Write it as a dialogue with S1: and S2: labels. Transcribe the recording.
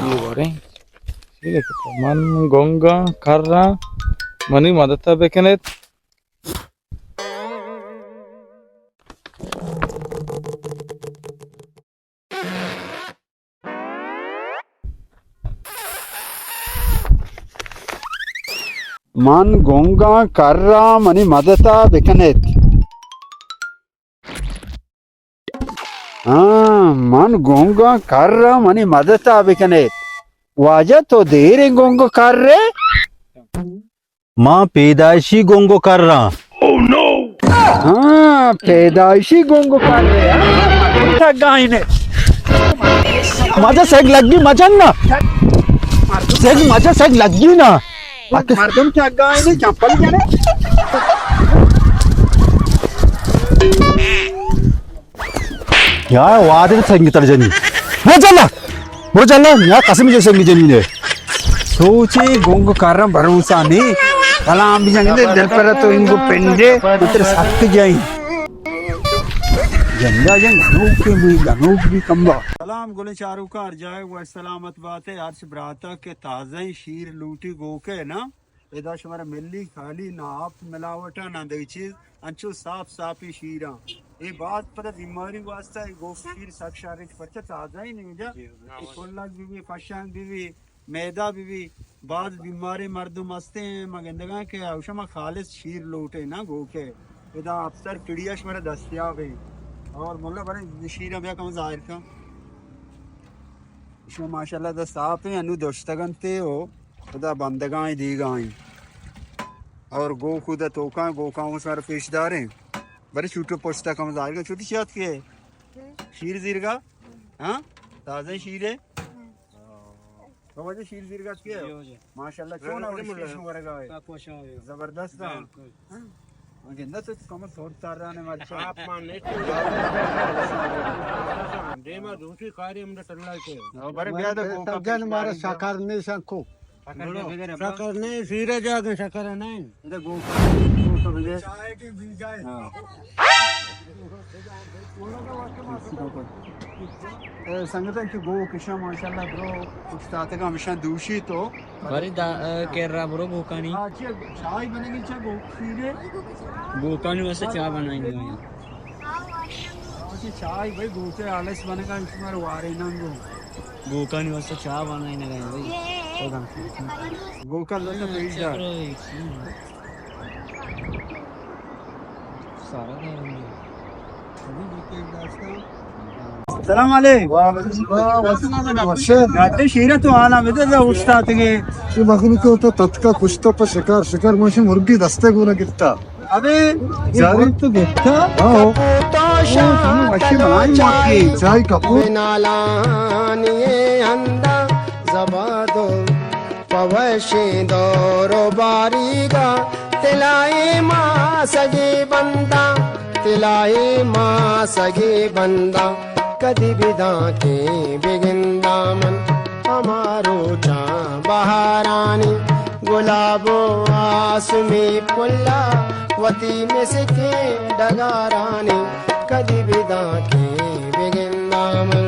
S1: Ivory. Man gonga karra mani madata bekenet.
S2: Man gonga karra mani madata bekenet. Man gonga karra mani madata bekenet. वाजा तो देर गोंगो कर रहे
S3: माँ पैदाइशी गोंगो कर रहा।
S2: oh, no. हाँ पैदाइशी गोंगो कर रहे गाइने
S3: मजा सेक लगी मजा ना सेक मजा सेक लगी ना
S2: मर्दम क्या गाइने चंपल जाने
S3: यार वादे संगीत अर्जनी वो चलना यार कसम जैसे संगीत ने
S2: सोचे गोंगो कर रहा भरोसा नहीं कलाम भी जाएंगे दिल पर तो इनको पेंडे उतर सक जाए जंगा गनोक भी कम्बा सलाम गुले चारू का जाए वो सलामत बात है अर्श ब्राता के ताज़ा शीर लूटी गोके ना इधर हमारा मिल्ली खाली ना आप मिलावटा ना दे चीज अंचो साफ ही शीरा ये बात पर बीमारी वास्ता है गो शीर सब शारीरिक पर ताज़ा ही नहीं जा कोल्लाक भी फशांग भी मैदा भी बाद बीमारी मर्द मस्ते हैं मगंदगा के औशमा खालिस शीर लूटे ना गोके इधर अफसर पिड़ियाश मेरा दस्तियाब है और मुल्ला बड़े शीर अभी कम जाहिर का इसमें माशाल्लाह द साफ है अनु दोस्तगन ते हो खुदा बंदगाएं दी गाएं और गो खुदा तोका गोकाओं सारे पेशदार हैं बड़े छोटे पोस्ता कम जाहिर का छोटी शाद के शीर जीरगा हाँ ताज़ा शीर है तो वजह शीर जीरगा के माशाल्लाह क्यों ना जबरदस्त गंदा तो कम थोड़ तारा ने मार आप माने देमा दूसरी कार्य में टल्ला के बड़े ब्याद को तगन मारे साकार ने संको साकार ने सीरे जाके साकार नहीं इधर गो तो बजे चाय के बीजा हां संगत की गो किशा माशाल्लाह ब्रो उस्ताद का हमेशा दूषी तो
S1: बड़ी केरला ब्रो गोकानी
S2: चाय बनेगी चाय गो सीरे
S1: गोकानी वैसे चाय बनाएंगे
S2: चाय भाई गोते आलस बनेगा इसमें वारे नंगो
S1: गोकानी वैसे चाय बनाएंगे भाई
S2: गोका लोग पेश जा
S1: सारा
S2: सलाम अलैकुम गाते शीरा तो आना में तो उस्ताद के
S4: ये मखलूक होता तत्का कुछ तो पर शिकार मुझे मुर्गी दस्ते को ना गिरता
S2: अबे यार तो देखता
S4: आओ
S2: मच्छी बनाई मक्की
S4: चाय कपूर
S5: नालानिए अंदा जबादो पवशे दोरो बारीगा तिलाए माँ सगे बंदा कदी विदा के बिगिंदा मन हमारो चा बहारानी गुलाबो आसमी पुल्ला वती में से के डगारानी कदी विदा के बिगिंदा मन